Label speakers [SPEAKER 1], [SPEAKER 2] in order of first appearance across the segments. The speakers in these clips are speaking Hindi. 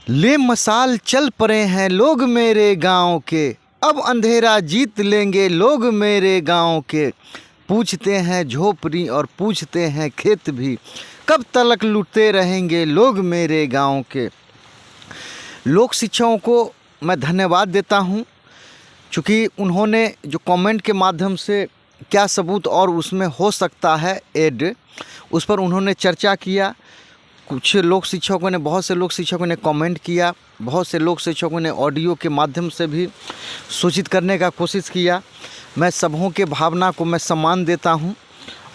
[SPEAKER 1] ले मसाल चल पड़े हैं लोग मेरे गांव के, अब अंधेरा जीत लेंगे लोग मेरे गांव के। पूछते हैं झोपड़ी और पूछते हैं खेत भी, कब तलक लुटते रहेंगे लोग मेरे गांव के। लोक शिक्षकों को मैं धन्यवाद देता हूं, चूँकि उन्होंने जो कमेंट के माध्यम से क्या सबूत और उसमें हो सकता है ऐड, उस पर उन्होंने चर्चा किया। कुछ लोक शिक्षकों ने, बहुत से लोक शिक्षकों ने कमेंट किया, बहुत से लोक शिक्षकों ने ऑडियो के माध्यम से भी सूचित करने का कोशिश किया। मैं सबों के भावना को मैं सम्मान देता हूं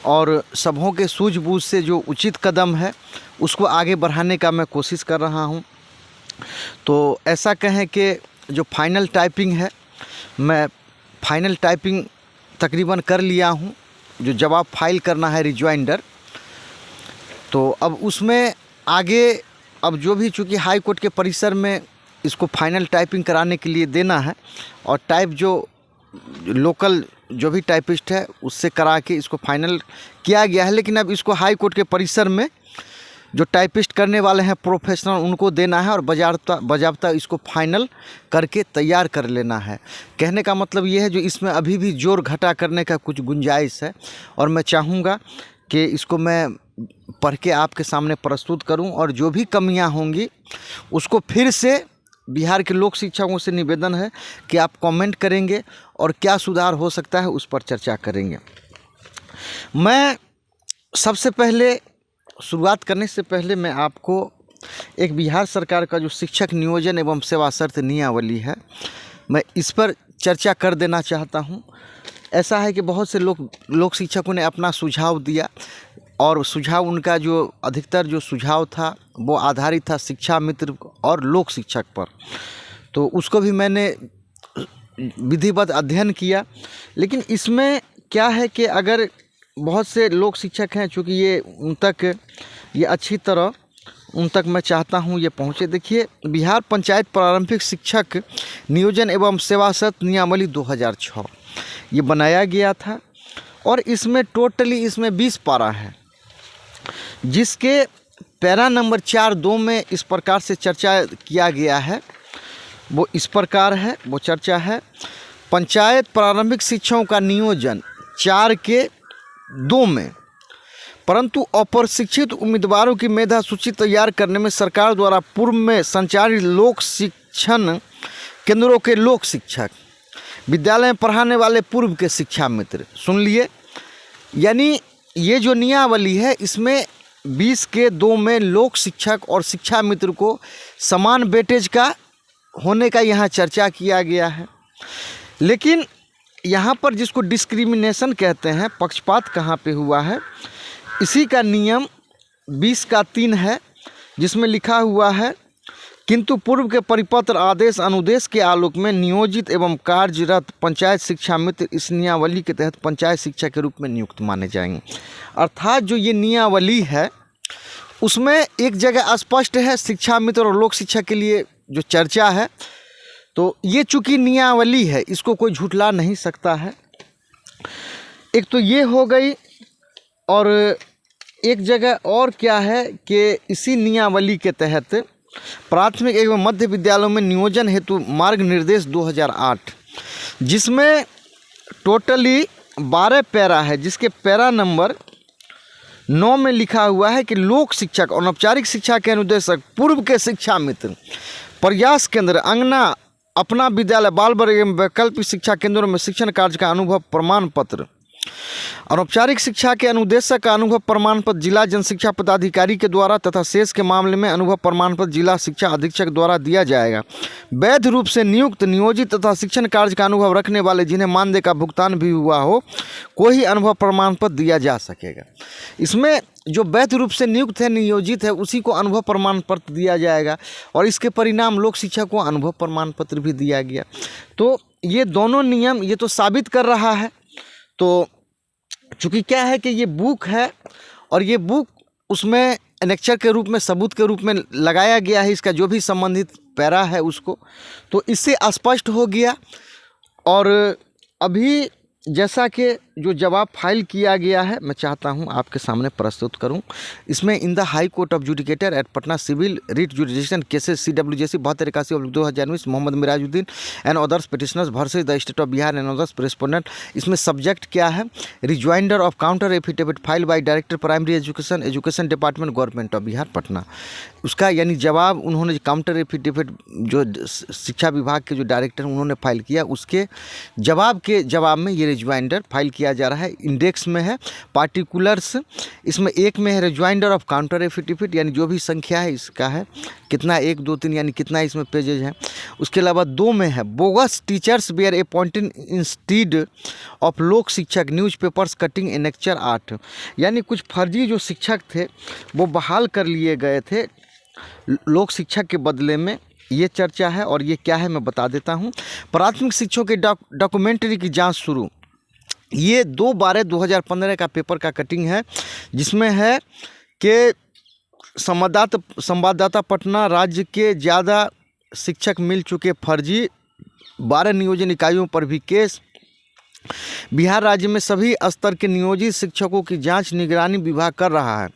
[SPEAKER 1] और सबों के सूझबूझ से जो उचित कदम है उसको आगे बढ़ाने का मैं कोशिश कर रहा हूं। तो ऐसा कहें कि जो फाइनल टाइपिंग है, मैं फाइनल टाइपिंग तकरीबन कर लिया हूं। जो जवाब फाइल करना है रिजॉइंडर, तो अब उसमें आगे अब जो भी, चूँकि हाई कोर्ट के परिसर में इसको फाइनल टाइपिंग कराने के लिए देना है और टाइप जो लोकल जो भी टाइपिस्ट है उससे करा के इसको फाइनल किया गया है। लेकिन अब इसको हाई कोर्ट के परिसर में जो टाइपिस्ट करने वाले हैं प्रोफेशनल, उनको देना है और बजाबता इसको फाइनल करके तैयार कर लेना है। कहने का मतलब ये है जो इसमें अभी भी जोर घटा करने का कुछ गुंजाइश है और मैं चाहूँगा कि इसको मैं पढ़ के आपके सामने प्रस्तुत करूं और जो भी कमियां होंगी उसको फिर से बिहार के लोक शिक्षकों से निवेदन है कि आप कमेंट करेंगे और क्या सुधार हो सकता है उस पर चर्चा करेंगे। मैं सबसे पहले शुरुआत करने से पहले मैं आपको एक बिहार सरकार का जो शिक्षक नियोजन एवं सेवा शर्त नियमावली है, मैं इस पर चर्चा कर देना चाहता हूं। ऐसा है कि बहुत से लोक शिक्षकों ने अपना सुझाव दिया और सुझाव उनका जो अधिकतर जो सुझाव था वो आधारित था शिक्षा मित्र और लोक शिक्षक पर। तो उसको भी मैंने विधिवत अध्ययन किया। लेकिन इसमें क्या है कि अगर बहुत से लोक शिक्षक हैं, चूँकि ये उन तक ये अच्छी तरह उन तक मैं चाहता हूँ ये पहुँचे। देखिए, बिहार पंचायत प्रारंभिक शिक्षक नियोजन एवं सेवा शर्त नियमावली 2006 ये बनाया गया था और इसमें टोटली इसमें 20 पारा है, जिसके पैरा नंबर 4(2) में इस प्रकार से चर्चा किया गया है। वो इस प्रकार है, वो चर्चा है, पंचायत प्रारंभिक शिक्षकों का नियोजन 4(2) में, परंतु अप्रशिक्षित उम्मीदवारों की मेधा सूची तैयार करने में सरकार द्वारा पूर्व में संचालित लोक शिक्षण केंद्रों के लोक शिक्षक, विद्यालय में पढ़ाने वाले पूर्व के शिक्षा मित्र, सुन लिए, यानी ये जो नियमावली है इसमें 20(2) में लोक शिक्षक और शिक्षा मित्र को समान वेटेज का होने का यहाँ चर्चा किया गया है। लेकिन यहाँ पर जिसको डिस्क्रिमिनेशन कहते हैं, पक्षपात कहाँ पे हुआ है, इसी का नियम 20(3) है, जिसमें लिखा हुआ है, किंतु पूर्व के परिपत्र आदेश अनुदेश के आलोक में नियोजित एवं कार्यरत पंचायत शिक्षा मित्र इस नियमावली के तहत पंचायत शिक्षक के रूप में नियुक्त माने जाएंगे। अर्थात जो ये नियमावली है उसमें एक जगह स्पष्ट है शिक्षा मित्र और लोक शिक्षक के लिए जो चर्चा है, तो ये चूँकि नियमावली है इसको कोई झुठला नहीं सकता है। एक तो ये हो गई, और एक जगह और क्या है कि इसी नियमावली के तहत प्राथमिक एवं मध्य विद्यालयों में नियोजन हेतु मार्ग निर्देश 2008, जिसमें टोटली 12 पैरा है, जिसके पैरा नंबर 9 में लिखा हुआ है कि लोक शिक्षक अनौपचारिक शिक्षा के अनुदेशक पूर्व के शिक्षा मित्र प्रयास केंद्र अंगना अपना विद्यालय बाल वर्ग एवं वैकल्पिक शिक्षा केंद्रों में शिक्षण कार्य का अनुभव प्रमाण पत्र, अनौपचारिक शिक्षा के अनुदेशक का अनुभव प्रमाण पत्र जिला जनशिक्षा पदाधिकारी के द्वारा तथा शेष के मामले में अनुभव प्रमाण पत्र जिला शिक्षा अधीक्षक द्वारा दिया जाएगा। वैध रूप से नियुक्त नियोजित तथा शिक्षण कार्य का अनुभव रखने वाले जिन्हें मानदेय का भुगतान भी हुआ हो को ही अनुभव प्रमाण पत्र दिया जा सकेगा। इसमें जो वैध रूप से नियुक्त है, नियोजित है, उसी को अनुभव प्रमाण पत्र दिया जाएगा और इसके परिणाम लोक शिक्षक को अनुभव प्रमाण पत्र भी दिया गया। तो ये दोनों नियम ये तो साबित कर रहा है। तो चूँकि क्या है कि ये बुक है और ये बुक उसमें एनेक्चर के रूप में सबूत के रूप में लगाया गया है, इसका जो भी संबंधित पैरा है उसको, तो इससे स्पष्ट हो गया। और अभी जैसा कि जो जवाब फाइल किया गया है मैं चाहता हूं आपके सामने प्रस्तुत करूं। इसमें in the high court of judicature at Patna civil writ jurisdiction cases CWJC 7281/2019 Mohammad Mirajuddin and others petitioners versus the state of Bihar and others respondent. इसमें सब्जेक्ट क्या है? Rejoinder of counter affidavit filed by director primary education department government of Bihar Patna. उसका यानी जवाब उन्होंने काउंटर एफिडेविट जो शिक्षा विभाग के जो डायरेक्टर उन्होंने फाइल किया, उसके जवाब में ये रिज्वाइंडर फाइल किया जा रहा है। इंडेक्स में है पार्टिकुलर्स, इसमें एक में है रिज्वाइंडर ऑफ काउंटर एफिडेविट यानी जो भी संख्या है इसका है कितना 1 2 3 यानी कितना इसमें पेजेज हैं। उसके अलावा 2 में है bogus teachers were appointed instead of लोक शिक्षक न्यूज़पेपर्स कटिंग एनेक्चर 8 यानी कुछ फर्जी जो शिक्षक थे वो बहाल कर लिए गए थे लोक शिक्षक के बदले में। ये चर्चा है और ये क्या है मैं बता देता हूँ। प्राथमिक शिक्षकों के डॉक्यूमेंट्री की जांच शुरू। ये 2/12/2015 का पेपर का कटिंग है जिसमें है कि संवाददाता पटना राज्य के ज़्यादा शिक्षक मिल चुके फर्जी 12 नियोजन इकाइयों पर भी केस। बिहार राज्य में सभी स्तर के नियोजित शिक्षकों की जांच निगरानी विभाग कर रहा है।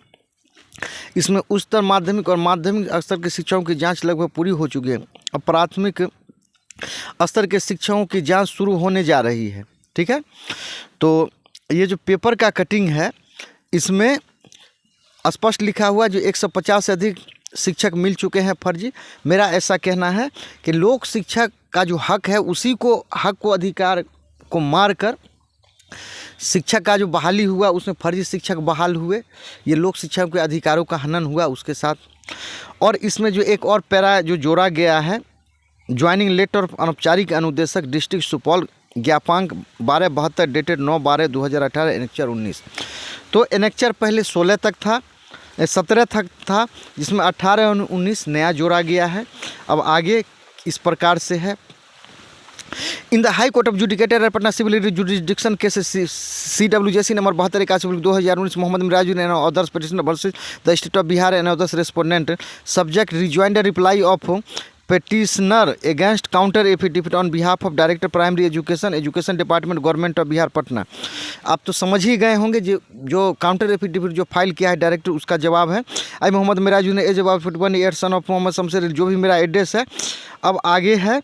[SPEAKER 1] इसमें उच्चतर माध्यमिक और माध्यमिक स्तर के शिक्षकों की जांच लगभग पूरी हो चुकी है। अब प्राथमिक स्तर के शिक्षकों की जांच शुरू होने जा रही है। ठीक है, तो ये जो पेपर का कटिंग है इसमें स्पष्ट लिखा हुआ जो 150 से अधिक शिक्षक मिल चुके हैं फर्जी। मेरा ऐसा कहना है कि लोक शिक्षक का जो हक है उसी को हक को अधिकार को मारकर शिक्षक का जो बहाली हुआ उसमें फर्जी शिक्षक बहाल हुए। ये लोक शिक्षक के अधिकारों का हनन हुआ उसके साथ। और इसमें जो एक और पैरा जो जोड़ा गया है ज्वाइनिंग लेटर ऑफ अनौपचारिक अनुदेशक डिस्ट्रिक्ट सुपौल ज्ञापांक 1272 डेटेड 9/12/2018 एनेक्चर 19। तो एनेक्चर पहले 16 तक था 17 तक था जिसमें 18 और 19 नया जोड़ा गया है। अब आगे इस प्रकार से है। In the high court of judicature Patna civil jurisdiction case CWJC number 7281/2019 Mohammad Mirajuddin and others petitioner versus the state of Bihar and others respondent. Subject rejoinder reply of petitioner against counter affidavit on behalf of director primary education department government of Bihar Patna. आप तो समझ ही गए होंगे जो काउंटर एफिडेविट जो फाइल किया है डायरेक्टर उसका जवाब है आई मोहम्मद मिराजुद्दीन एज जवाब 51 सन ऑफ मोहम्मद शमशेर जो भी मेरा एड्रेस है। अब आगे है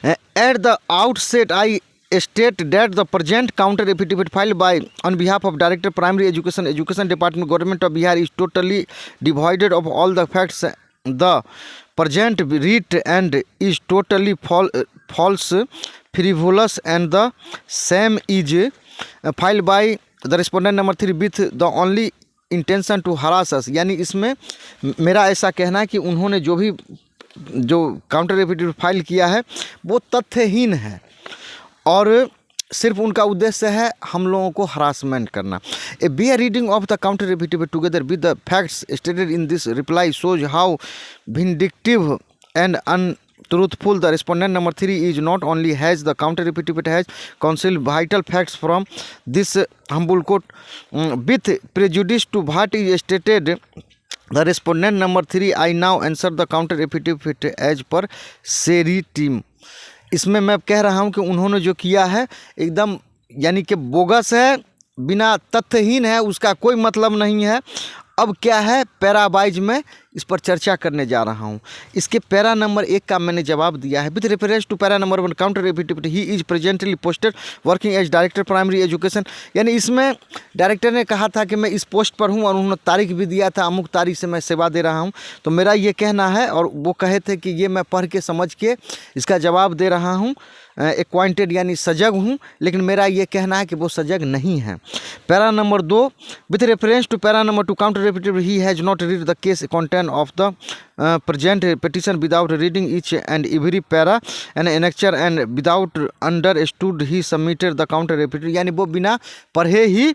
[SPEAKER 1] at the outset I state that the present counter affidavit filed by on behalf of director primary education department government of Bihar is totally devoid of all the facts. The present writ and is totally false, frivolous, and the same is filed by the respondent number 3 with the only intention to harass us। यानी इसमें मेरा ऐसा कहना है कि उन्होंने जो काउंटर एफिडेविट फाइल किया है वो तथ्यहीन है और सिर्फ उनका उद्देश्य है हम लोगों को हरासमेंट करना। A bare reading of the counter affidavit together with the facts stated in this reply shows how vindictive and untruthful the respondent number 3 is not only has the counter affidavit has concealed vital facts from this humble court with prejudice to what is stated the respondent number 3 I now answer the counter affidavit as per SERI team। इसमें मैं कह रहा हूं कि उन्होंने जो किया है एकदम यानी कि बोगस है, बिना तथ्यहीन है, उसका कोई मतलब नहीं है। अब क्या है पैरा वाइज में इस पर चर्चा करने जा रहा हूं। इसके पैरा नंबर 1 का मैंने जवाब दिया है। With reference to para number 1 counter affidavit he is presently posted working as director primary education. यानी इसमें डायरेक्टर ने कहा था कि मैं इस पोस्ट पर हूं और उन्होंने तारीख भी दिया था अमुक तारीख से मैं सेवा दे रहा हूं। तो मेरा ये कहना है और वो कहे थे कि ये मैं पढ़ के समझ के इसका जवाब दे रहा हूँ एक्वाइंटेड यानी सजग हूँ, लेकिन मेरा ये कहना है कि वो सजग नहीं है। Para number 2 with reference to para number 2 counter affidavit he has not read the case content of the present petition without reading each and every para and annexure and without understood he submitted the counter affidavit। यानी वो बिना पढ़े ही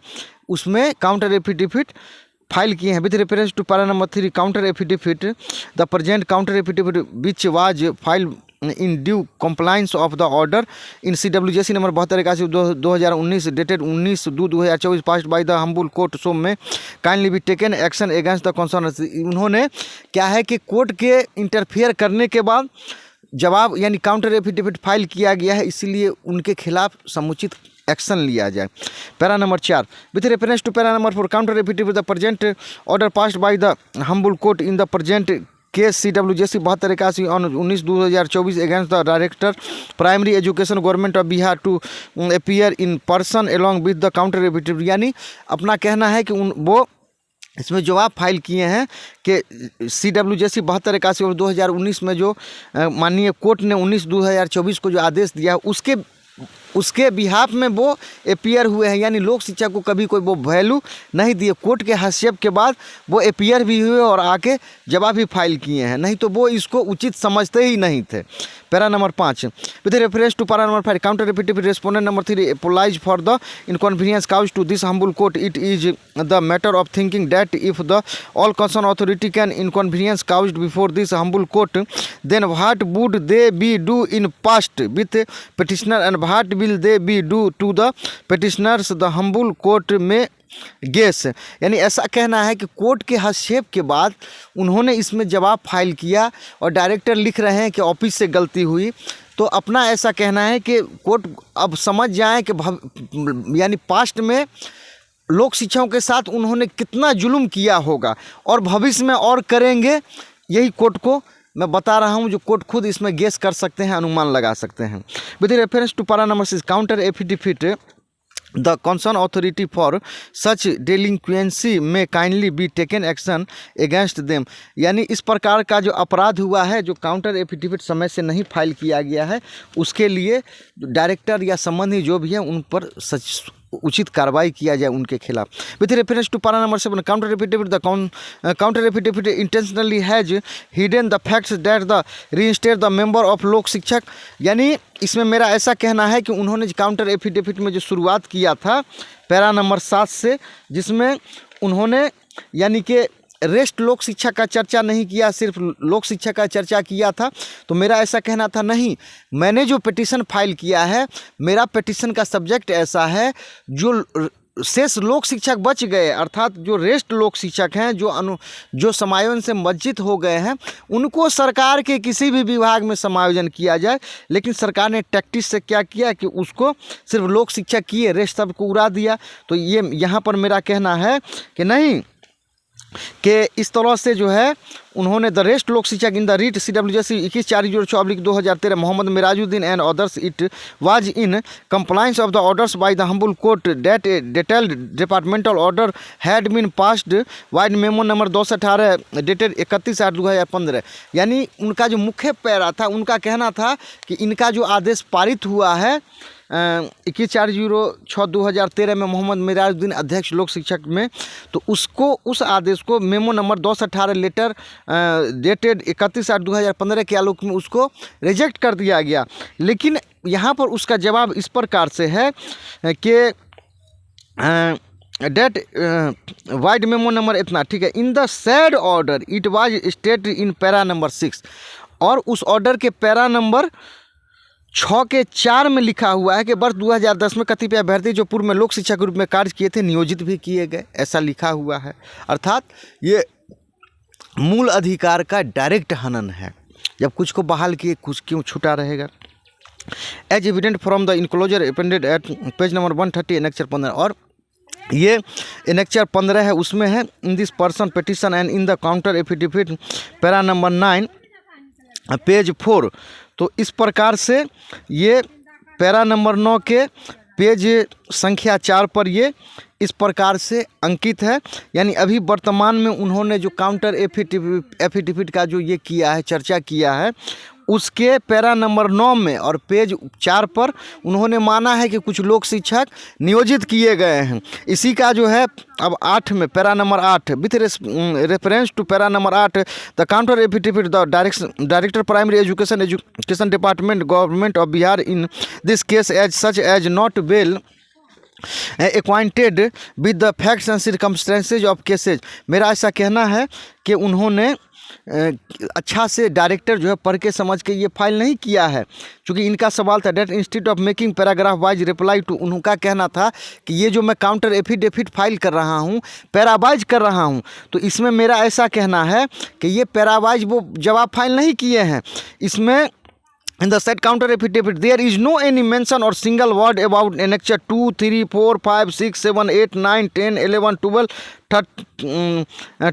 [SPEAKER 1] उसमें काउंटर एफिडेविट फाइल किए हैं। With reference to para number 3 counter affidavit the present counter affidavit which was file in due compliance of the order in CWJC number 7281/2019 dated 19/2/2024 passed by the humble court so may kindly be taken action against the concerned। उन्होंने क्या है कि कोर्ट के इंटरफेयर करने के बाद जवाब यानी काउंटर एफिडेविट फाइल किया गया है, इसीलिए उनके खिलाफ समुचित एक्शन लिया जाए। Para number 4, with reference to para number 4 counter affidavit the present order passed by the humble court in the present case CWJC 7281 on 19/2024 against the director primary education government of Bihar to appear in person along with the counter affidavit. यानी अपना कहना है कि वो इसमें जवाब फाइल किए हैं कि CWJC 7281 और 2019 में जो माननीय कोर्ट ने 19/2024 को जो आदेश दिया उसके बिहाफ में वो अपीयर हुए हैं। यानी लोक शिक्षा को कभी कोई वो वैल्यू नहीं दिए, कोर्ट के हस्तक्षेप के बाद वो अपीयर भी हुए और आके जवाब भी फाइल किए हैं, नहीं तो वो इसको उचित समझते ही नहीं थे। Para number 5, with reference to para number 5 counter affidavit respondent number 3 apologise for the inconvenience cause to this humble court. It is the matter of thinking that if the all concern authority can inconvenience caused before this humble court then what would they be do in past with petitioner and what will they be do to the petitioners the humble court में गेस। यानी ऐसा कहना है कि कोर्ट के हस्तक्षेप के बाद उन्होंने इसमें जवाब फाइल किया और डायरेक्टर लिख रहे हैं कि ऑफिस से गलती हुई, तो अपना ऐसा कहना है कि कोर्ट अब समझ जाए कि यानी पास्ट में लोक शिक्षाओं के साथ उन्होंने कितना जुल्म किया होगा और भविष्य में और करेंगे। यही कोर्ट को मैं बता रहा हूं, जो कोर्ट खुद इसमें गेस कर सकते हैं, अनुमान लगा सकते हैं। With reference to para number 6 counter affidavit the concern authority for such delinquency में kindly be taken action against them. यानी इस प्रकार का जो अपराध हुआ है, जो काउंटर एफिडेविट समय से नहीं फाइल किया गया है, उसके लिए डायरेक्टर या संबंधी जो भी है उन पर उचित कार्रवाई किया जाए उनके खिलाफ। With reference to para number 7 counter affidavit the counter affidavit intentionally has hidden the facts that the reinstate the member of लोक शिक्षक। यानी इसमें मेरा ऐसा कहना है कि उन्होंने काउंटर एफिडेविट में जो शुरुआत किया था पैरा नंबर 7 से, जिसमें उन्होंने यानी कि रेस्ट लोक शिक्षा का चर्चा नहीं किया, सिर्फ लोक शिक्षा का चर्चा किया था, तो मेरा ऐसा कहना था नहीं, मैंने जो पिटीशन फाइल किया है, मेरा पिटीशन का सब्जेक्ट ऐसा है जो शेष लोक शिक्षक बच गए, अर्थात जो रेस्ट लोक शिक्षक हैं जो समायोजन से वंचित हो गए हैं, उनको सरकार के किसी भी विभाग में समायोजन किया जाए। लेकिन सरकार ने टैक्टिस से क्या किया कि उसको सिर्फ लोक शिक्षक किए, रेस्ट सबको उड़ा दिया। तो ये यहाँ पर मेरा कहना है कि नहीं, कि इस तरह से जो है उन्होंने the rest Lok Shikshak in the writ CWJC 21/4/2013 Mohammad Mirajuddin and others it was in compliance of the orders by the humble court that a detailed departmental order had been passed vide memo number 218 dated 31/8/2015। यानी उनका जो मुख्य पैरा था, उनका कहना था कि इनका जो आदेश पारित हुआ है 21/06/2013 में मोहम्मद मिराजुद्दीन अध्यक्ष लोक शिक्षक में, तो उस आदेश को मेमो नंबर 218 लेटर डेटेड 31/8/2015 के आलोक में उसको रिजेक्ट कर दिया गया। लेकिन यहाँ पर उसका जवाब इस प्रकार से है कि डेट वाइड मेमो नंबर इतना, ठीक है, in the sad order it was stated in para number 6, और उस ऑर्डर के पैरा नंबर 6 के 4 में लिखा हुआ है कि वर्ष 2010 में कतिपय अभ्यर्थी जो पूर्व में लोक शिक्षा के रूप में कार्य किए थे नियोजित भी किए गए, ऐसा लिखा हुआ है। अर्थात ये मूल अधिकार का डायरेक्ट हनन है। जब कुछ को बहाल किए कुछ क्यों छूटा रहेगा। As evident from the enclosure appended at page number 130 annexure 15, और ये एनेक्चर 15 है, उसमें है in this person petition and in the counter affidavit para number 9 page 4। तो इस प्रकार से ये पैरा नंबर 9 के पेज संख्या 4 पर ये इस प्रकार से अंकित है। यानी अभी वर्तमान में उन्होंने जो काउंटर एफिडेविट का जो ये किया है, चर्चा किया है, उसके पैरा नंबर 9 में और पेज 4 पर उन्होंने माना है कि कुछ लोक शिक्षक नियोजित किए गए हैं। इसी का जो है अब 8 में para number 8 with reference to para number 8 the counter affidavit the director primary education department government of Bihar in this case as such as not well acquainted with the facts and circumstances of cases. मेरा ऐसा कहना है कि उन्होंने अच्छा से डायरेक्टर जो है पढ़ के समझ के ये फाइल नहीं किया है, क्योंकि इनका सवाल था that institute of making paragraph wise reply to, उनका कहना था कि ये जो मैं काउंटर एफिडेविट फाइल कर रहा हूँ, पैरावाइज कर रहा हूँ, तो इसमें मेरा ऐसा कहना है कि ये पैरावाइज वो जवाब फाइल नहीं किए हैं, इसमें in the said counter affidavit there is no any mention or single word about annexure 2, 3, 4, 5, 6, 7, 8, 9, 10, 11, 12,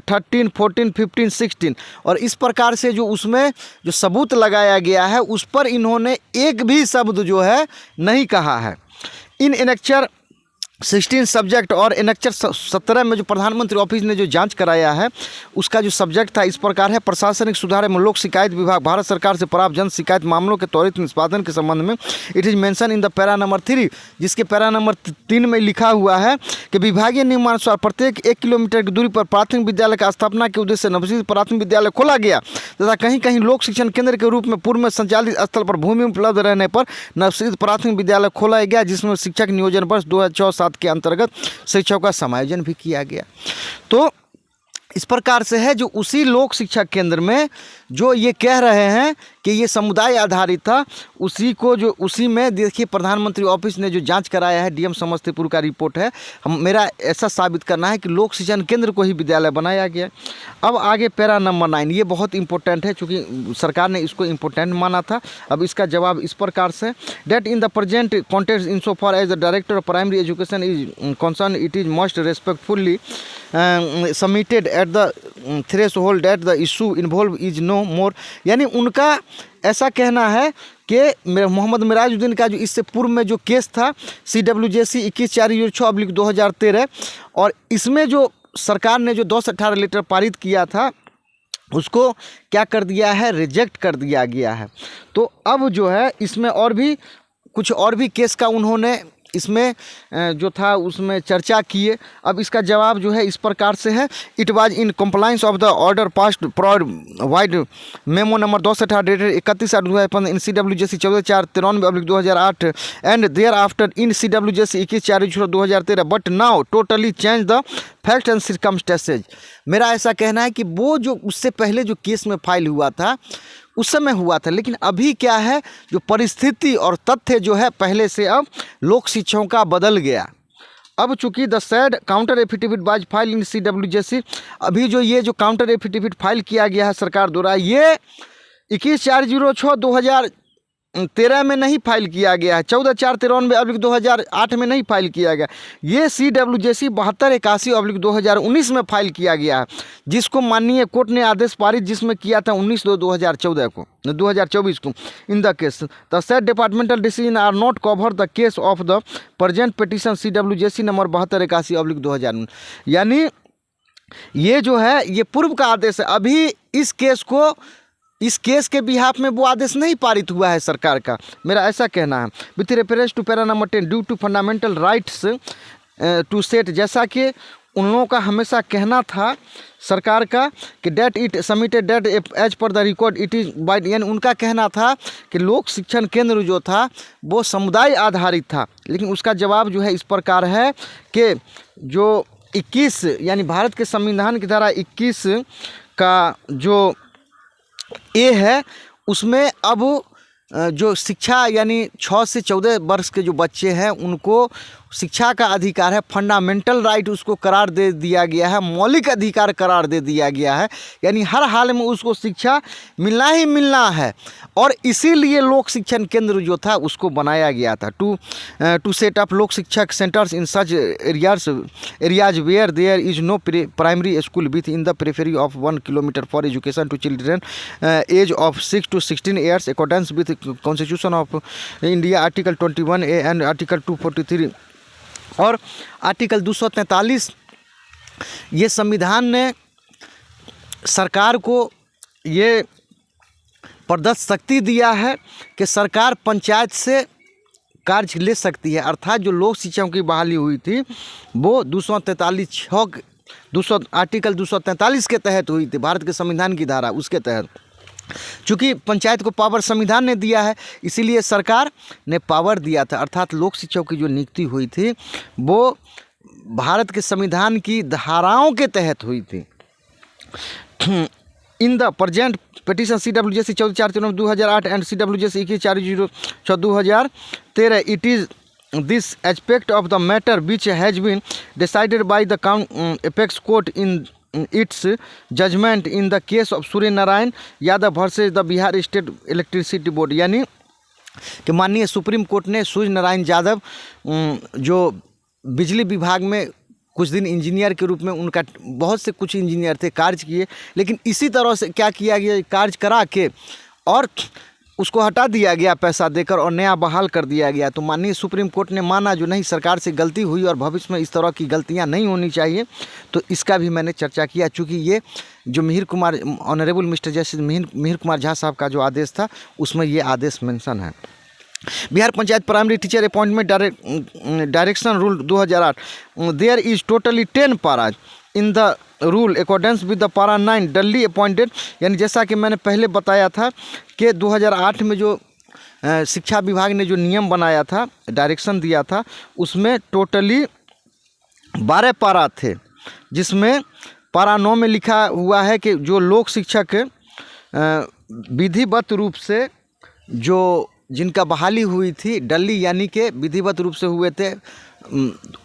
[SPEAKER 1] 13, 14, 15, 16 और इस प्रकार से जो उसमें जो सबूत लगाया गया है उस पर इन्होंने एक भी शब्द जो है नहीं कहा है। इन एनेक्चर 16 सब्जेक्ट और एनेक्चर 17 में जो प्रधानमंत्री ऑफिस ने जो जांच कराया है उसका जो सब्जेक्ट था इस प्रकार है, प्रशासनिक सुधार एवं लोक शिकायत विभाग भारत सरकार से प्राप्त जन शिकायत मामलों के त्वरित निष्पादन के संबंध में it is mention in the para number 3, जिसके पैरा नंबर 3 में लिखा हुआ है कि विभागीय नियमानुसार प्रत्येक 1 किलोमीटर की दूरी पर प्राथमिक विद्यालय का स्थापना के उद्देश्य से नवसिद्ध प्राथमिक विद्यालय खोला गया तथा कहीं कहीं लोक शिक्षण केंद्र के रूप में पूर्व में संचालित स्थल पर भूमि उपलब्ध रहने पर नवसिद्ध प्राथमिक विद्यालय खोला गया, जिसमें शिक्षक नियोजन वर्ष 2006-07 के अंतर्गत शिक्षकों का समायोजन भी किया गया। तो इस प्रकार से है जो उसी लोक शिक्षा केंद्र में जो ये कह रहे हैं कि ये समुदाय आधारित था, उसी को जो उसी में देखिए प्रधानमंत्री ऑफिस ने जो जांच कराया है, डीएम समस्तीपुर का रिपोर्ट है, मेरा ऐसा साबित करना है कि लोक शिक्षण केंद्र को ही विद्यालय बनाया गया। अब आगे पैरा नंबर 9, ये बहुत इंपॉर्टेंट है क्योंकि सरकार ने इसको इम्पोर्टेंट माना था। अब इसका जवाब इस प्रकार से, that in the present context in so far as the director of primary education is concern it is most respectfully submitted at the threshold that the issue involve is no more. यानी उनका ऐसा कहना है कि मोहम्मद मिराजुद्दीन का जो इससे पूर्व में जो केस था CWJC 21/4/2013 और इसमें जो सरकार ने जो 218 लेटर पारित किया था उसको क्या कर दिया है, रिजेक्ट कर दिया गया है। तो अब जो है इसमें और भी कुछ और भी केस का उन्होंने इसमें जो था उसमें चर्चा किए। अब इसका जवाब जो है इस प्रकार से है, it was in compliance of the order passed provide memo number 218 dated 31/2015 in CWJC 14/4/2008 and thereafter in CWJC 21/4/2013 but now totally change the fact and circumstances. मेरा ऐसा कहना है कि वो जो उससे पहले जो केस में फाइल हुआ था उस समय हुआ था, लेकिन अभी क्या है जो परिस्थिति और तथ्य जो है पहले से अब लोक शिक्षकों का बदल गया। अब चूंकि the sad counter affidavit was file in CWJC, अभी जो ये जो काउंटर एफिडेविट फाइल किया गया है सरकार द्वारा ये 21/4/2013 में नहीं फाइल किया गया है, 14/4/2008 में नहीं फाइल किया गया, ये CWJC 7281/2019 में फाइल किया गया है, जिसको माननीय कोर्ट ने आदेश पारित जिसमें किया था 19/2/2024 को। In the case the said departmental decision are not cover the case of the present petition CWJC number 7281/2019। यानी ये जो है ये पूर्व का आदेश है, अभी इस केस के बिहाफ में वो आदेश नहीं पारित हुआ है सरकार का, मेरा ऐसा कहना है। With reference to para number 10 due to fundamental rights to set, जैसा कि उन लोगों का हमेशा कहना था सरकार का कि that it submitted that as per the record it is by, यानी उनका कहना था कि लोक शिक्षण केंद्र जो था वो समुदाय आधारित था, लेकिन उसका जवाब जो है इस प्रकार है कि जो 21 यानी भारत के संविधान की धारा 21 का जो ए है उसमें अब जो शिक्षा यानी 6 से 14 वर्ष के जो बच्चे हैं उनको शिक्षा का अधिकार है, फंडामेंटल राइट उसको करार दे दिया गया है, मौलिक अधिकार करार दे दिया गया है, यानी हर हाल में उसको शिक्षा मिलना ही मिलना है। और इसीलिए लोक शिक्षण केंद्र जो था उसको बनाया गया था to set up Lok Shikshak centres in such areas where there is no primary school within the periphery of 1 kilometre for education to children age of 6 to 16 years according with constitution of India article 21A and article 243 और आर्टिकल 243। ये संविधान ने सरकार को ये प्रदत्त शक्ति दिया है कि सरकार पंचायत से कार्य ले सकती है, अर्थात जो लोक शिक्षकों की बहाली हुई थी वो 243 आर्टिकल 243 के तहत हुई थी, भारत के संविधान की धारा उसके तहत। चूँकि पंचायत को पावर संविधान ने दिया है इसीलिए सरकार ने पावर दिया था, अर्थात लोक शिक्षकों की जो नियुक्ति हुई थी वो भारत के संविधान की धाराओं के तहत हुई थी। इन the present petition CWJC 14/4/2008 and CWJC 21/4/2013 it is this aspect of the matter which has been decided by the apex court in its judgment in the case of Surya Narayan Yadav versus the Bihar state electricity board. यानी कि माननीय सुप्रीम कोर्ट ने सूर्य नारायण यादव जो बिजली विभाग में कुछ दिन इंजीनियर के रूप में, उनका बहुत से कुछ इंजीनियर थे, कार्य किए, लेकिन इसी तरह से क्या किया गया, कार्य करा के और उसको हटा दिया गया पैसा देकर और नया बहाल कर दिया गया। तो माननीय सुप्रीम कोर्ट ने माना जो नहीं, सरकार से गलती हुई और भविष्य में इस तरह की गलतियां नहीं होनी चाहिए। तो इसका भी मैंने चर्चा किया, चूँकि ये जो Mihir Kumar, honourable mister justice Mihir Kumar Jha साहब का जो आदेश था उसमें ये आदेश मेंशन है। Bihar panchayat primary teacher appointment direction rule 2008, there is totally 10 paras in the rule accordance with the para 9 डल्ली appointed. यानी जैसा कि मैंने पहले बताया था कि 2008 में जो शिक्षा विभाग ने जो नियम बनाया था, डायरेक्शन दिया था, उसमें टोटली 12 पारा थे, जिसमें पारा 9 में लिखा हुआ है कि जो लोक शिक्षक विधिवत रूप से जो जिनका बहाली हुई थी डल्ली, यानी कि विधिवत रूप से हुए थे,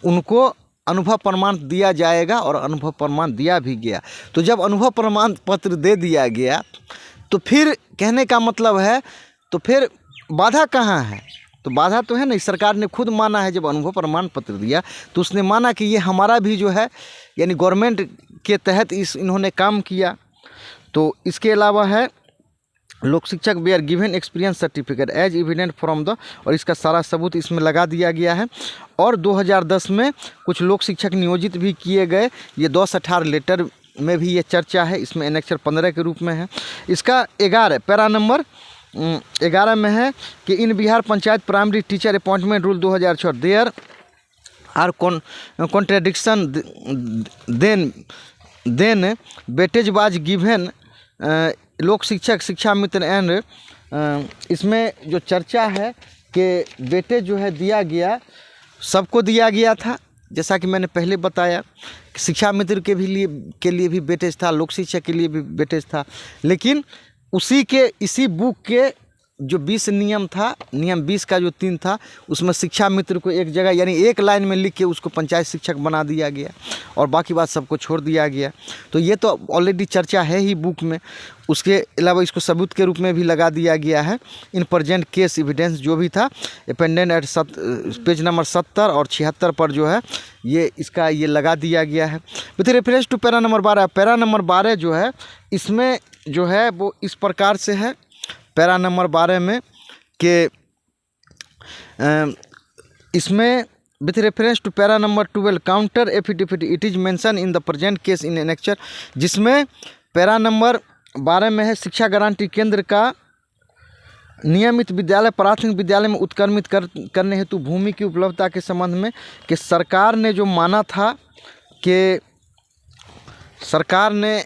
[SPEAKER 1] उनको अनुभव प्रमाण दिया जाएगा और अनुभव प्रमाण दिया भी गया। तो जब अनुभव प्रमाण पत्र दे दिया गया तो फिर कहने का मतलब है, तो फिर बाधा कहाँ है? तो बाधा तो है नहीं, सरकार ने खुद माना है, जब अनुभव प्रमाण पत्र दिया तो उसने माना कि ये हमारा भी जो है, यानी गवर्नमेंट के तहत इन्होंने काम किया। तो इसके अलावा है लोक शिक्षक वे are given experience certificate as evident from the, और इसका सारा सबूत इसमें लगा दिया गया है। और 2010 में कुछ लोक शिक्षक नियोजित भी किए गए, ये 10/18 लेटर में भी ये चर्चा है, इसमें एनेक्चर 15 के रूप में है। इसका 11 पैरा नंबर 11 में है कि in Bihar panchayat primary teacher appointment rule 2006 there are contradiction then weightage was given लोक शिक्षक शिक्षा मित्र एंड, इसमें जो चर्चा है कि वेटेज जो है दिया गया, सबको दिया गया था, जैसा कि मैंने पहले बताया। शिक्षा मित्र के लिए भी वेटेज था, लोक शिक्षक के लिए भी वेटेज था, लेकिन इसी बुक के जो 20 नियम था, नियम 20 का जो 3 था, उसमें शिक्षा मित्र को एक जगह यानी एक लाइन में लिख के उसको पंचायत शिक्षक बना दिया गया और बाकी बात सबको छोड़ दिया गया। तो ये तो ऑलरेडी चर्चा है ही बुक में। उसके अलावा इसको सबूत के रूप में भी लगा दिया गया है। इन प्रेजेंट केस एविडेंस जो भी था अपेंडेड एट पेज नंबर 70 और 76 पर जो है ये लगा दिया गया है। With reference to para number 12, para number 12 जो है इसमें जो है वो इस प्रकार से है, पैरा नंबर 12 में कि इसमें with reference to para number 12 counter affidavit it is mention in the present case in annexure, जिसमें पैरा नंबर 12 में है शिक्षा गारंटी केंद्र का नियमित विद्यालय प्राथमिक विद्यालय में उत्क्रमित करने हेतु भूमि की उपलब्धता के संबंध में कि सरकार ने जो माना था कि सरकार ने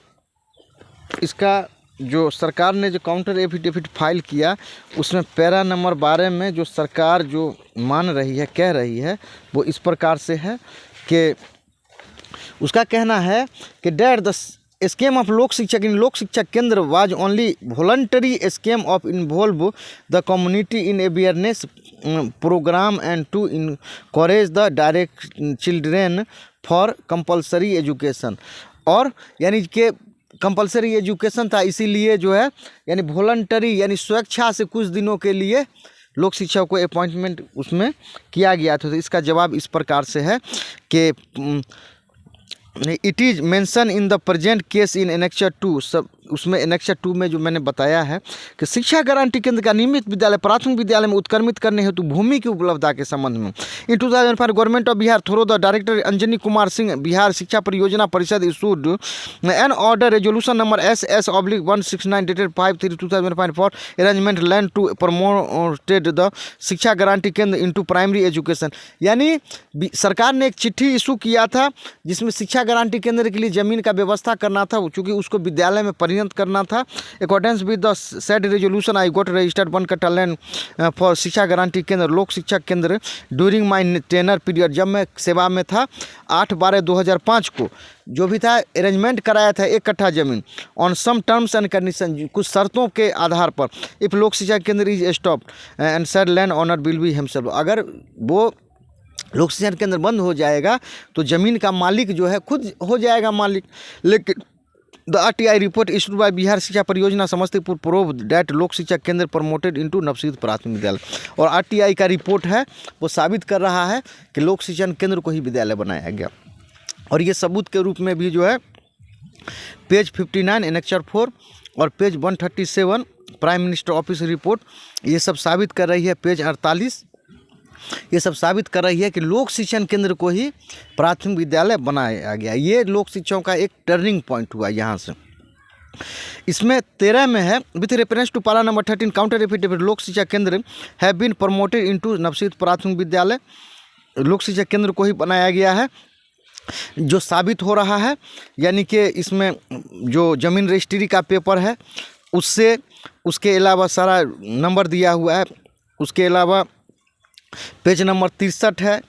[SPEAKER 1] जो काउंटर एफिडेविट फाइल किया, उसमें पैरा नंबर 12 में जो सरकार जो मान रही है, कह रही है, वो इस प्रकार से है कि उसका कहना है कि डेट द स्कीम ऑफ लोक शिक्षक इन Lok Shikshak Kendra was only voluntary scheme of involve the community in awareness programme and to encourage the direct children for compulsory education. और यानी कि कंपलसरी एजुकेशन था, इसीलिए जो है यानी वॉलंटरी यानी स्वेच्छा से कुछ दिनों के लिए लोक शिक्षक को अपॉइंटमेंट उसमें किया गया था। तो इसका जवाब इस प्रकार से है कि it is mention in the present case in annexure 2, सब उसमें एनेक्चर 2 में जो मैंने बताया है कि शिक्षा गारंटी केंद्र का नियमित विद्यालय प्राथमिक विद्यालय में उत्क्रमित करने हेतु भूमि की उपलब्धता के संबंध में in 2005 government of Bihar through the director Anjani Kumar Singh Bihar Shiksha Pariyojana Parishad issued an order resolution number SS/169 dated 5/3/2005 for arrangement land to promoted the Shiksha guarantee Kendra into primary education. यानी सरकार ने एक चिट्ठी इशू किया था जिसमें शिक्षा गारंटी केंद्र के लिए ज़मीन का व्यवस्था करना था, चूँकि उसको विद्यालय में परिणत करना था। Accordance with the said resolution I got registered 1 kattha land for शिक्षा गारंटी केंद्र लोक शिक्षा केंद्र ड्यूरिंग माई टेनर पीरियड, जब मैं सेवा में था 8/12/2005 को जो भी था अरेंजमेंट कराया था 1 कट्ठा ज़मीन on some terms and condition, कुछ शर्तों के आधार पर। If Lok Shiksha Kendra is stopped and said land owner will be himself, अगर वो लोक शिक्षण केंद्र बंद हो जाएगा तो ज़मीन का मालिक जो है खुद हो जाएगा मालिक। लेकिन the RTI report issued by Bihar Shiksha परियोजना समस्तीपुर प्रूव दैट लोक शिक्षा केंद्र प्रमोटेड इनटू नवसीत प्राथमिक विद्यालय। और RTI का रिपोर्ट है वो साबित कर रहा है कि लोक शिक्षण केंद्र को ही विद्यालय बनाया गया। और ये सबूत के रूप में भी जो है पेज 59 एनेक्चर 4 और page 137 prime minister office report ये सब साबित कर रही है। पेज 48 ये सब साबित कर रही है कि लोक शिक्षण केंद्र को ही प्राथमिक विद्यालय बनाया गया। ये लोक शिक्षकों का एक टर्निंग पॉइंट हुआ यहाँ से। इसमें 13 में है विथ रेफरेंस टू पारा नंबर 13 काउंटर एफिडेविट लोक शिक्षा केंद्र हैव बीन प्रमोटेड इनटू नवसीत प्राथमिक विद्यालय। लोक शिक्षा केंद्र को ही बनाया गया है जो साबित हो रहा है। यानी कि इसमें जो ज़मीन रजिस्ट्री का पेपर है उससे, उसके अलावा सारा नंबर दिया हुआ है, उसके अलावा पेज नंबर 63 है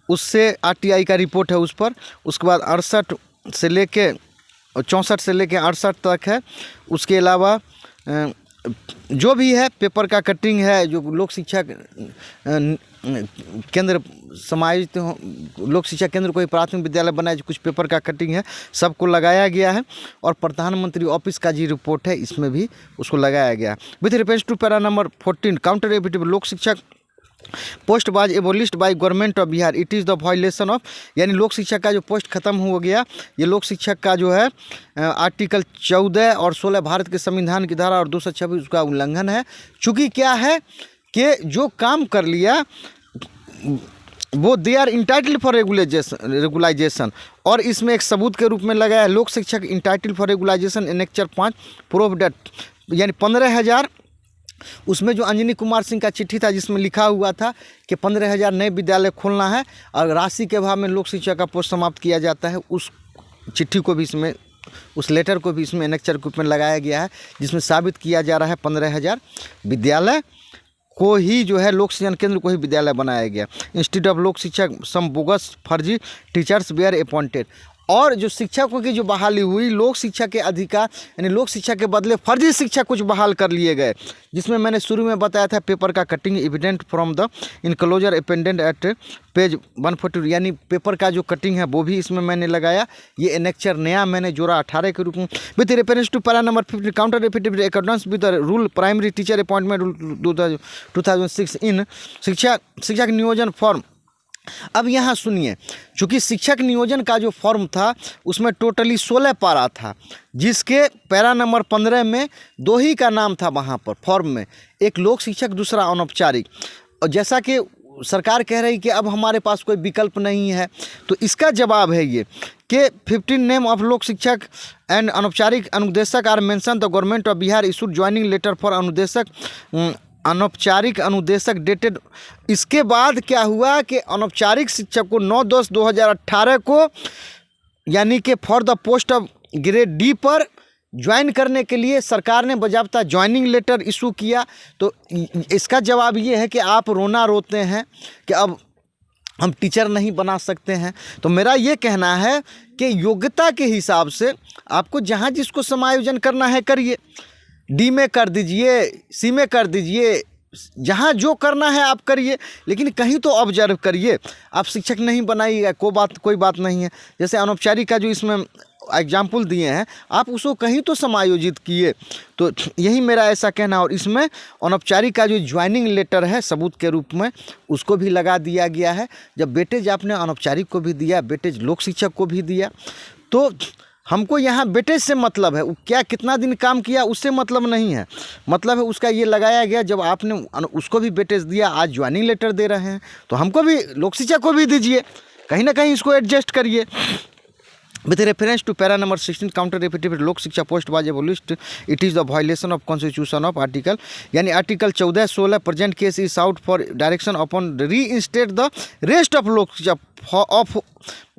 [SPEAKER 1] उससे RTI का रिपोर्ट है उस पर। उसके बाद 68 से लेके 64 से लेके 68 तक है। उसके अलावा जो भी है पेपर का कटिंग है जो लोक शिक्षा केंद्र समायोजित लोक शिक्षा केंद्र को ही प्राथमिक विद्यालय बनाया, जो कुछ पेपर का कटिंग है सबको लगाया गया है। और प्रधानमंत्री ऑफिस का जी रिपोर्ट है इसमें भी उसको लगाया गया है। With reference to para number 14 counter affidavit लोक शिक्षा post was abolished by government of Bihar it is the violation of. यानी लोक शिक्षा का जो पोस्ट खत्म हो गया, ये लोक शिक्षक का जो है आर्टिकल 14 और 16 भारत के संविधान की धारा और 226 उसका उल्लंघन है। चूँकि क्या है कि जो काम कर लिया वो they are entitled for regularisation. और इसमें एक सबूत के रूप में लगाया लोक शिक्षक entitled for regularisation annexure 5 prove that. यानी 15,000 उसमें जो अंजनी कुमार सिंह का चिट्ठी था जिसमें लिखा हुआ था कि 15,000 नए विद्यालय खोलना है और राशि के अभाव में लोक शिक्षा का पोस्ट समाप्त किया जाता है, उस चिट्ठी को भी इसमें, उस लेटर को भी इसमें एनेक्चर के रूप में लगाया गया है जिसमें साबित किया जा रहा है 15,000 विद्यालय को ही जो है लोक शिक्षण केंद्र को ही विद्यालय बनाया गया। इंस्टीट्यूट ऑफ लोक शिक्षा सम बोगस फर्जी टीचर्स वेयर अपॉइंटेड। और जो शिक्षकों की जो बहाली हुई लोक शिक्षा के अधिकार यानी लोक शिक्षा के बदले फर्जी शिक्षक कुछ बहाल कर लिए गए, जिसमें मैंने शुरू में बताया था पेपर का cutting evident from the enclosure appendant at page 142। यानी पेपर का जो कटिंग है वो भी इसमें मैंने लगाया। ये एनेक्चर नया मैंने जोड़ा 18 के रूप में। With reference to para number 15 counter affidavit accordance with the rule primary teacher appointment rule 2006 in Shikshak Niyojan form. अब यहाँ सुनिए, चूँकि शिक्षक नियोजन का जो फॉर्म था उसमें टोटली 16 पारा था, जिसके पैरा नंबर 15 में 2 ही का नाम था वहाँ पर फॉर्म में, एक लोक शिक्षक दूसरा अनौपचारिक। और जैसा कि सरकार कह रही कि अब हमारे पास कोई विकल्प नहीं है, तो इसका जवाब है ये कि 15 नेम ऑफ लोक शिक्षक and anaupcharik anudeshak are mention the government of Bihar issued joining letter for anaupcharik anudeshak dated. इसके बाद क्या हुआ कि अनौपचारिक शिक्षक को 9/10/2018 को यानी कि for the post of grade D पर ज्वाइन करने के लिए सरकार ने बाज़ाब्ता ज्वाइनिंग लेटर इशू किया। तो इसका जवाब ये है कि आप रोना रोते हैं कि अब हम टीचर नहीं बना सकते हैं। तो मेरा ये कहना है कि योग्यता के हिसाब से आपको जहाँ जिसको समायोजन करना है करिए, डी में कर दीजिए, सी में कर दीजिए, जहाँ जो करना है आप करिए, लेकिन कहीं तो ऑब्जर्व करिए। आप शिक्षक नहीं बनाइएगा कोई बात नहीं है। जैसे अनौपचारिक का जो इसमें एग्जाम्पल दिए हैं आप उसको कहीं तो समायोजित किए। तो यही मेरा ऐसा कहना। और इसमें अनौपचारिक का जो ज्वाइनिंग लेटर है सबूत के रूप में उसको भी लगा दिया गया है। जब बेटेज आपने अनौपचारिक को भी दिया, बेटेज लोक शिक्षक को भी दिया, तो हमको यहाँ बेटेज से मतलब है, क्या कितना दिन काम किया उससे मतलब नहीं है। मतलब है उसका ये लगाया गया जब आपने उसको भी बेटेज दिया, आज ज्वाइनिंग लेटर दे रहे हैं तो हमको भी लोक शिक्षक को भी दीजिए, कहीं ना कहीं इसको एडजस्ट करिए। With reference to para number 16 counter affidavit लोक शिक्षा post was abolished it is the violation of constitution of article. यानी article 14-16 present case is out for direction upon reinstate the rest of लोक शिक्षा of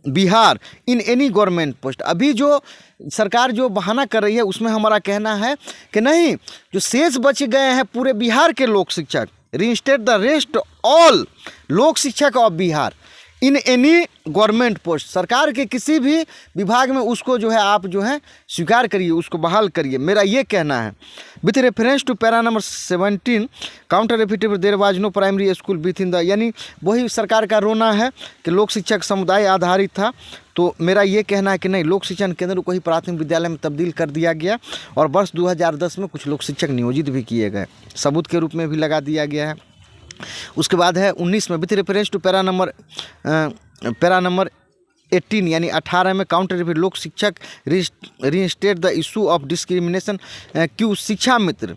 [SPEAKER 1] Bihar in any government post. अभी जो सरकार जो बहाना कर रही है उसमें हमारा कहना है कि नहीं, जो शेष बच गए हैं पूरे बिहार के लोक Shikshak, reinstate the rest all लोक शिक्षक of Bihar in any government post, सरकार के किसी भी विभाग में उसको जो है आप जो है स्वीकार करिए, उसको बहाल करिए, मेरा ये कहना है। With reference to para number 17 counter affidavit there was no primary school within the, यानी वही सरकार का रोना है कि लोक शिक्षक समुदाय आधारित था। तो मेरा ये कहना है कि नहीं, लोक शिक्षण केंद्र को ही प्राथमिक विद्यालय में तब्दील कर दिया गया और वर्ष 2010 में कुछ लोक शिक्षक नियोजित भी किए गए, सबूत के रूप में भी लगा दिया गया है। उसके बाद है 19 में with reference to para number 18 यानी 18 में counter affidavit Lok Shikshak reinstate the issue of discrimination क्यों शिक्षा मित्र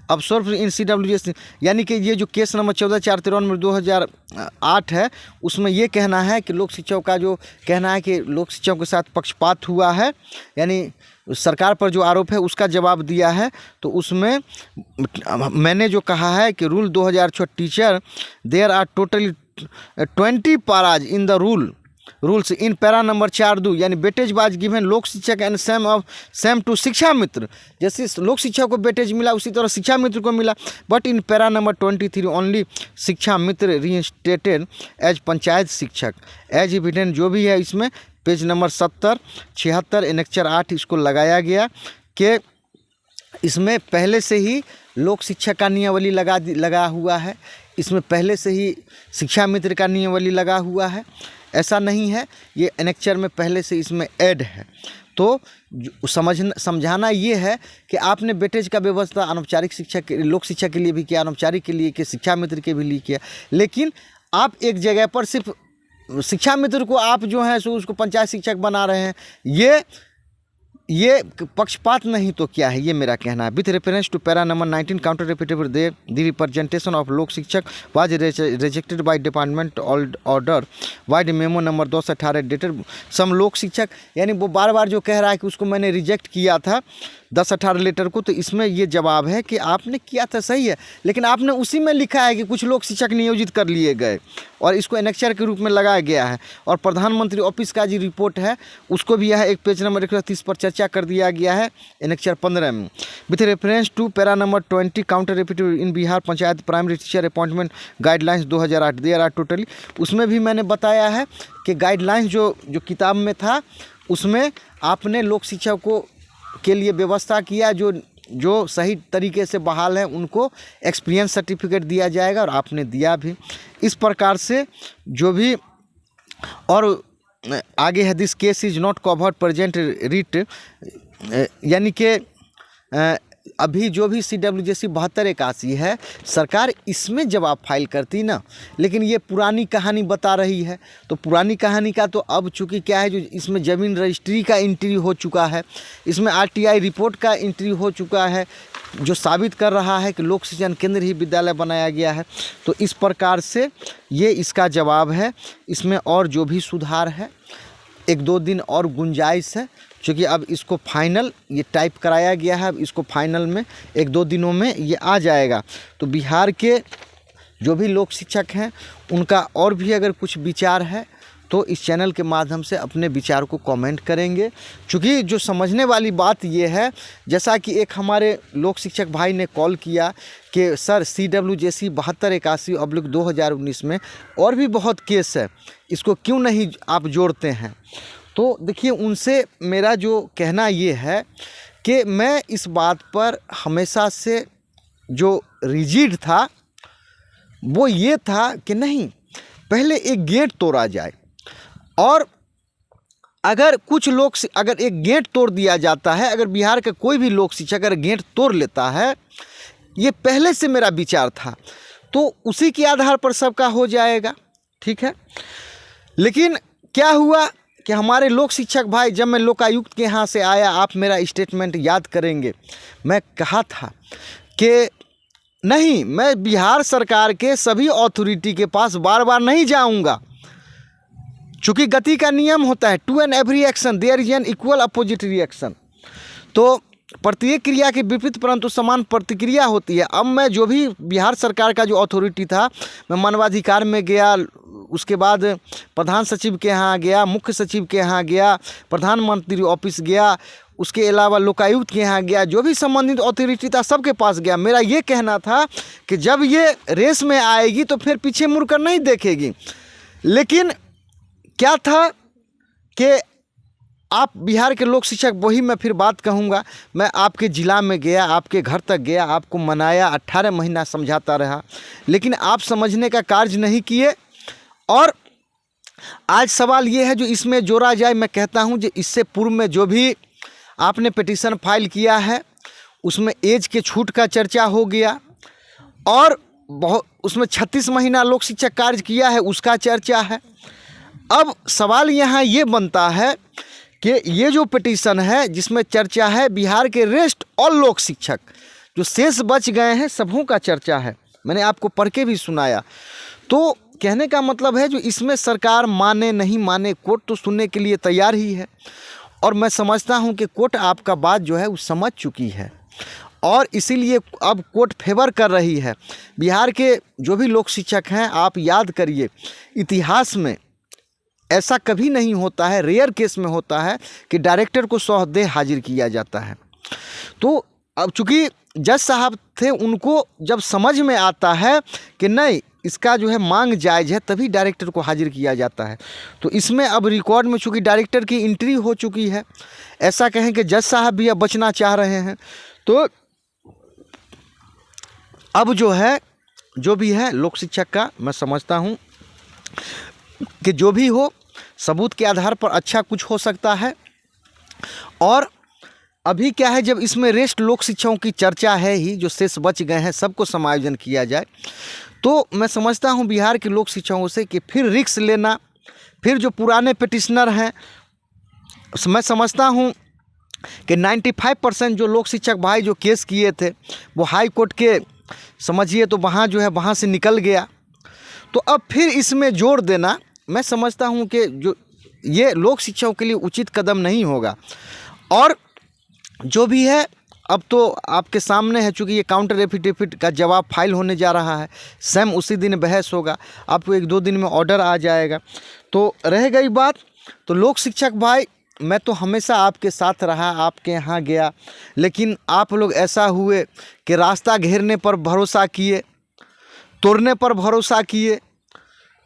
[SPEAKER 1] अब्सॉर्ब इन CWSE, यानी कि ये जो केस नंबर 14/4/2008 है, उसमें ये कहना है कि लोक शिक्षकों का जो कहना है कि लोक शिक्षकों के साथ पक्षपात हुआ है, यानी सरकार पर जो आरोप है उसका जवाब दिया है। तो उसमें मैंने जो कहा है कि rule 2006 teacher there are totally 20 paras in the rules in para number 4(2) यानी वेटेज वाज गिवन लोक शिक्षक एंड सेम टू शिक्षा मित्र, जैसे लोक शिक्षक को वेटेज मिला उसी तरह शिक्षा मित्र को मिला। But in para number 23 only शिक्षा मित्र रीइंस्टेटेड एज पंचायत शिक्षक एज एविडेंट, जो भी है इसमें पेज नंबर 70, 76 एनेक्चर 8 इसको लगाया गया कि इसमें पहले से ही लोक शिक्षक का नियमावली लगा हुआ है, इसमें पहले से ही शिक्षा मित्र का नियमावली लगा हुआ है, ऐसा नहीं है, ये एनेक्चर में पहले से इसमें ऐड है। तो समझाना ये है कि आपने वेटेज का व्यवस्था अनौपचारिक शिक्षा के लोक शिक्षा के लिए भी किया, अनौपचारिक के लिए किया, शिक्षा मित्र के भी लिए किया, लेकिन आप एक जगह पर सिर्फ शिक्षा मित्र को आप जो है सो उसको पंचायत शिक्षक बना रहे हैं, ये पक्षपात नहीं तो क्या है, ये मेरा कहना है। With reference to para number 19 counter affidavit they the representation of लोक शिक्षक was rejected by department order vide memo number 10/18 dated some लोक शिक्षक, यानी वो बार बार जो कह रहा है कि उसको मैंने रिजेक्ट किया था 10/18 लेटर को, तो इसमें ये जवाब है कि आपने किया था सही है, लेकिन आपने उसी में लिखा है कि कुछ लोक शिक्षक नियोजित कर लिए गए और इसको एनेक्चर के रूप में लगाया गया है। और प्रधानमंत्री ऑफिस का जो रिपोर्ट है उसको भी यह एक पेज नंबर 130 पर चर्चा कर दिया गया है एनेक्चर 15 में। With reference to para number 20 counter affidavit in Bihar panchayat primary teacher appointment guidelines 2008 there are totally, उसमें भी मैंने बताया है कि गाइडलाइंस जो किताब में था उसमें आपने लोक शिक्षक को के लिए व्यवस्था किया, जो सही तरीके से बहाल हैं उनको एक्सपीरियंस सर्टिफिकेट दिया जाएगा और आपने दिया भी। इस प्रकार से जो भी और आगे है this case is not covered present writ, यानी कि अभी जो भी CWSE 7281 है सरकार इसमें जवाब फाइल करती ना, लेकिन ये पुरानी कहानी बता रही है। तो पुरानी कहानी का तो अब चूँकि क्या है, जो इसमें ज़मीन रजिस्ट्री का एंट्री हो चुका है, इसमें RTI रिपोर्ट का एंट्री हो चुका है, जो साबित कर रहा है कि लोक शिक्षण केंद्र ही विद्यालय बनाया गया है। तो इस प्रकार से ये इसका जवाब है। इसमें और जो भी सुधार है 1-2 दिन और गुंजाइश है, क्योंकि अब इसको फाइनल ये टाइप कराया गया है, अब इसको फाइनल में 1-2 दिनों में ये आ जाएगा। तो बिहार के जो भी लोक शिक्षक हैं उनका और भी अगर कुछ विचार है तो इस चैनल के माध्यम से अपने विचार को कमेंट करेंगे। क्योंकि जो समझने वाली बात ये है, जैसा कि एक हमारे लोक शिक्षक भाई ने कॉल किया कि सर CWSE 7281/2019 में और भी बहुत केस है, इसको क्यों नहीं आप जोड़ते हैं। तो देखिए, उनसे मेरा जो कहना ये है कि मैं इस बात पर हमेशा से जो रिजिड था वो ये था कि नहीं, पहले एक गेट तोड़ा जाए, और अगर कुछ लोग अगर एक गेट तोड़ दिया जाता है, अगर बिहार का कोई भी लोक शिक्षक अगर गेट तोड़ लेता है, ये पहले से मेरा विचार था, तो उसी के आधार पर सबका हो जाएगा, ठीक है। लेकिन क्या हुआ कि हमारे लोक शिक्षक भाई, जब मैं लोकायुक्त के यहाँ से आया, आप मेरा स्टेटमेंट याद करेंगे, मैं कहा था कि नहीं, मैं बिहार सरकार के सभी अथॉरिटी के पास बार बार नहीं जाऊंगा, चूँकि गति का नियम होता है to an every action there is an equal opposite reaction. तो प्रत्येक क्रिया के विपरीत परंतु समान प्रतिक्रिया होती है। अब मैं जो भी बिहार सरकार का जो अथॉरिटी था, मैं मानवाधिकार में गया, उसके बाद प्रधान सचिव के यहाँ गया, मुख्य सचिव के यहाँ गया, प्रधानमंत्री ऑफिस गया, उसके अलावा लोकायुक्त के यहाँ गया, जो भी संबंधित अथॉरिटी था सबके पास गया। मेरा ये कहना था कि जब ये रेस में आएगी तो फिर पीछे मुड़कर नहीं देखेगी। लेकिन क्या था कि आप बिहार के लोक शिक्षक, वही मैं फिर बात कहूँगा, मैं आपके ज़िला में गया, आपके घर तक गया, आपको मनाया, 18 महीना समझाता रहा, लेकिन आप समझने का कार्य नहीं किए। और आज सवाल ये है जो इसमें जोड़ा जाए, मैं कहता हूँ कि इससे पूर्व में जो भी आपने पिटीशन फाइल किया है उसमें एज के छूट का चर्चा हो गया, और बहुत उसमें 36 महीना लोक शिक्षक कार्य किया है उसका चर्चा है। अब सवाल यहाँ ये बनता है कि ये जो पिटीशन है जिसमें चर्चा है बिहार के रेस्ट और लोक शिक्षक जो शेष बच गए हैं सबों का चर्चा है, मैंने आपको पढ़ के भी सुनाया। तो कहने का मतलब है जो इसमें सरकार माने नहीं माने, कोर्ट तो सुनने के लिए तैयार ही है, और मैं समझता हूं कि कोर्ट आपका बात जो है वो समझ चुकी है, और इसीलिए अब कोर्ट फेवर कर रही है। बिहार के जो भी लोक शिक्षक हैं, आप याद करिए, इतिहास में ऐसा कभी नहीं होता है, रेयर केस में होता है कि डायरेक्टर को सौदेह हाजिर किया जाता है। तो अब चूँकि जज साहब थे, उनको जब समझ में आता है कि नहीं इसका जो है मांग जायज़ है, तभी डायरेक्टर को हाजिर किया जाता है। तो इसमें अब रिकॉर्ड में चूँकि डायरेक्टर की एंट्री हो चुकी है, ऐसा कहें कि जज साहब भी अब बचना चाह रहे हैं, तो अब जो भी है लोक शिक्षक का, मैं समझता हूँ कि जो भी हो सबूत के आधार पर अच्छा कुछ हो सकता है। और अभी क्या है, जब इसमें रेस्ट लोक शिक्षकों की चर्चा है ही, जो शेष बच गए हैं सबको समायोजन किया जाए, तो मैं समझता हूं बिहार के लोक शिक्षकों से कि फिर रिस्क लेना, फिर जो पुराने पिटिशनर हैं, मैं समझता हूं कि 95% जो लोक शिक्षक भाई जो केस किए थे वो हाई कोर्ट के समझिए तो वहाँ जो है वहाँ से निकल गया। तो अब फिर इसमें जोड़ देना, मैं समझता हूं कि जो ये लोक शिक्षकों के लिए उचित कदम नहीं होगा। और जो भी है अब तो आपके सामने है, चूँकि ये काउंटर एफिडेविट का जवाब फाइल होने जा रहा है, सेम उसी दिन बहस होगा, आपको 1-2 दिन में ऑर्डर आ जाएगा। तो रह गई बात, तो लोक शिक्षक भाई मैं तो हमेशा आपके साथ रहा, आपके यहाँ गया, लेकिन आप लोग ऐसा हुए कि रास्ता घेरने पर भरोसा किए, तोड़ने पर भरोसा किए,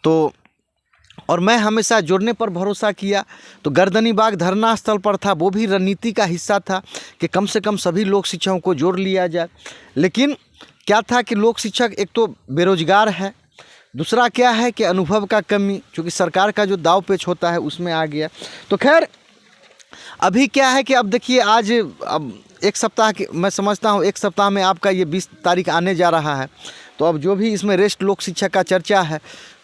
[SPEAKER 1] तो और मैं हमेशा जोड़ने पर भरोसा किया। तो गर्दनी बाग धरना स्थल पर था, वो भी रणनीति का हिस्सा था कि कम से कम सभी लोक शिक्षकों को जोड़ लिया जाए। लेकिन क्या था कि लोक शिक्षक एक तो बेरोजगार है, दूसरा क्या है कि अनुभव का कमी, क्योंकि सरकार का जो दाव पेच होता है उसमें आ गया। तो खैर अभी क्या है कि अब देखिए, आज अब 1 सप्ताह के, मैं समझता हूँ 1 सप्ताह में आपका ये 20 तारीख आने जा रहा है। तो अब जो भी इसमें रेस्ट लोक शिक्षक का चर्चा है,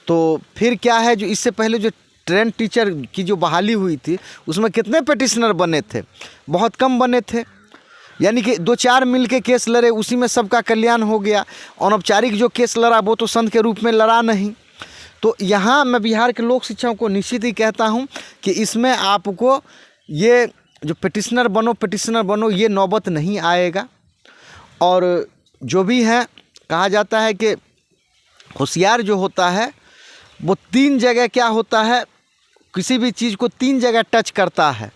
[SPEAKER 1] तो फिर क्या है, जो इससे पहले जो ट्रेन टीचर की जो बहाली हुई थी उसमें कितने पिटिशनर बने थे? बहुत कम बने थे, यानी कि 2-4 मिल के केस लड़े, उसी में सबका कल्याण हो गया। अनौपचारिक जो केस लड़ा वो तो संत के रूप में लड़ा नहीं। तो यहाँ मैं बिहार के लोक शिक्षकों को निश्चित ही कहता हूँ कि इसमें आपको ये जो पिटिशनर बनो ये नौबत नहीं आएगा। और जो भी है, कहा जाता है कि होशियार जो होता है वो 3 जगह क्या होता है, किसी भी चीज़ को 3 जगह टच करता है।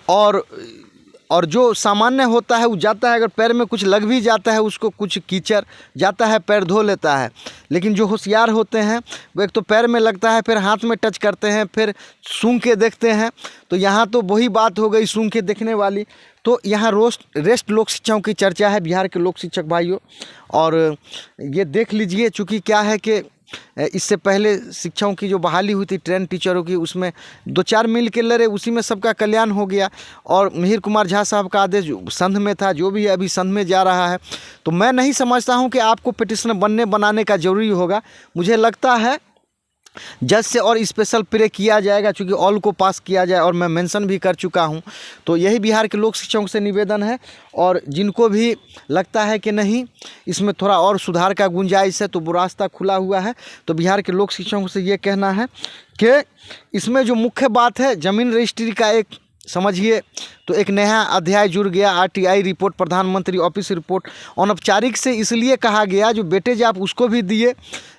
[SPEAKER 1] और जो सामान्य होता है वो जाता है, अगर पैर में कुछ लग भी जाता है, उसको कुछ कीचड़ जाता है, पैर धो लेता है। लेकिन जो होशियार होते हैं वो एक तो पैर में लगता है, फिर हाथ में टच करते हैं, फिर सूंघ के देखते हैं। तो यहाँ तो वही बात हो गई सूंघ के देखने वाली। तो यहाँ रेस्ट लोक शिक्षकों की चर्चा है बिहार के लोक शिक्षक भाइयों। और ये देख लीजिए, चूँकि क्या है कि इससे पहले शिक्षकों की जो बहाली हुई थी ट्रेन टीचरों की, उसमें 2-4 मिल के लड़े, उसी में सबका कल्याण हो गया। और मिहिर कुमार झा साहब का आदेश संघ में था, जो भी अभी संघ में जा रहा है। तो मैं नहीं समझता हूं कि आपको पिटिशनर बनाने का ज़रूरी होगा। मुझे लगता है जज से और स्पेशल प्रे किया जाएगा, चूँकि ऑल को पास किया जाए, और मैं मेंशन भी कर चुका हूं। तो यही बिहार के लोक शिक्षकों से निवेदन है। और जिनको भी लगता है कि नहीं इसमें थोड़ा और सुधार का गुंजाइश है, तो वो रास्ता खुला हुआ है। तो बिहार के लोक शिक्षकों से ये कहना है कि इसमें जो मुख्य बात है, ज़मीन रजिस्ट्री का एक समझिए तो एक नया अध्याय जुड़ गया। RTI रिपोर्ट, प्रधानमंत्री ऑफिस रिपोर्ट, अनौपचारिक से इसलिए कहा गया, जो बेटेज आप उसको भी दिए,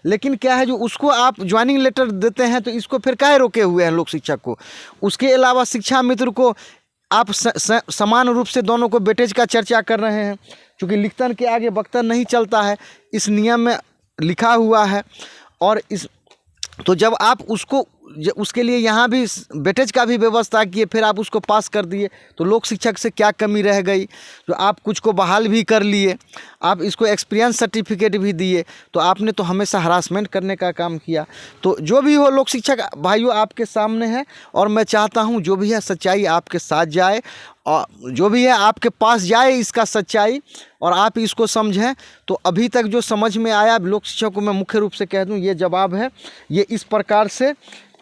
[SPEAKER 1] लेकिन क्या है जो उसको आप ज्वाइनिंग लेटर देते हैं, तो इसको फिर काहे रोके हुए हैं लोक शिक्षक को? उसके अलावा शिक्षा मित्र को आप समान रूप से दोनों को बेटेज का चर्चा कर रहे हैं, क्योंकि लिखतन के आगे बख्तन नहीं चलता है, इस नियम में लिखा हुआ है। और इस तो जब आप उसको उसके लिए यहाँ भी वेटेज का भी व्यवस्था किए, फिर आप उसको पास कर दिए तो लोक शिक्षक से क्या कमी रह गई। जो आप कुछ को बहाल भी कर लिए, आप इसको एक्सपीरियंस सर्टिफिकेट भी दिए, तो आपने तो हमेशा हरासमेंट करने का काम किया। तो जो भी हो लोक शिक्षक भाइयों आपके सामने है, और मैं चाहता हूँ जो भी है सच्चाई आपके साथ जाए, और जो भी है आपके पास जाए इसका सच्चाई, और आप इसको समझें। तो अभी तक जो समझ में आया लोक शिक्षक को मैं मुख्य रूप से कह दूं, ये जवाब है, ये इस प्रकार से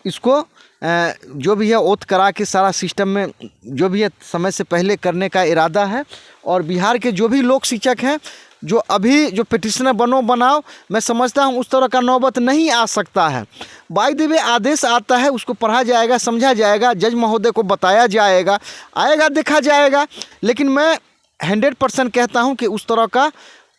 [SPEAKER 1] इसको जो भी है ओथ करा के सारा सिस्टम में जो भी है समय से पहले करने का इरादा है। और बिहार के जो भी लोक शिक्षक हैं जो अभी जो पिटिशनर बनो बनाओ, मैं समझता हूँ उस तरह का नौबत नहीं आ सकता है। बाय द वे आदेश आता है, उसको पढ़ा जाएगा, समझा जाएगा, जज महोदय को बताया जाएगा, आएगा देखा जाएगा। लेकिन मैं 100% कहता हूँ कि उस तरह का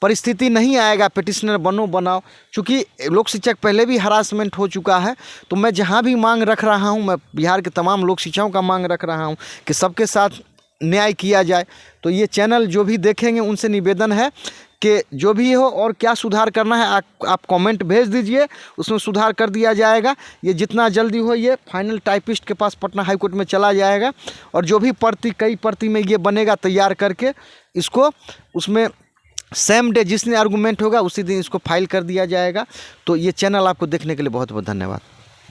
[SPEAKER 1] परिस्थिति नहीं आएगा पिटिशनर बनो बनाओ, क्योंकि लोक शिक्षक पहले भी हरासमेंट हो चुका है। तो मैं जहाँ भी मांग रख रहा हूँ, मैं बिहार के तमाम लोक शिक्षकों का मांग रख रहा हूँ कि सबके साथ न्याय किया जाए। तो ये चैनल जो भी देखेंगे उनसे निवेदन है कि जो भी हो और क्या सुधार करना है आप कमेंट भेज दीजिए, उसमें सुधार कर दिया जाएगा। ये जितना जल्दी हो ये फाइनल टाइपिस्ट के पास पटना हाई कोर्ट में चला जाएगा, और जो भी कई प्रति में ये बनेगा तैयार करके इसको उसमें सेम डे जिस दिन आर्गूमेंट होगा उसी दिन इसको फाइल कर दिया जाएगा। तो ये चैनल आपको देखने के लिए बहुत बहुत धन्यवाद।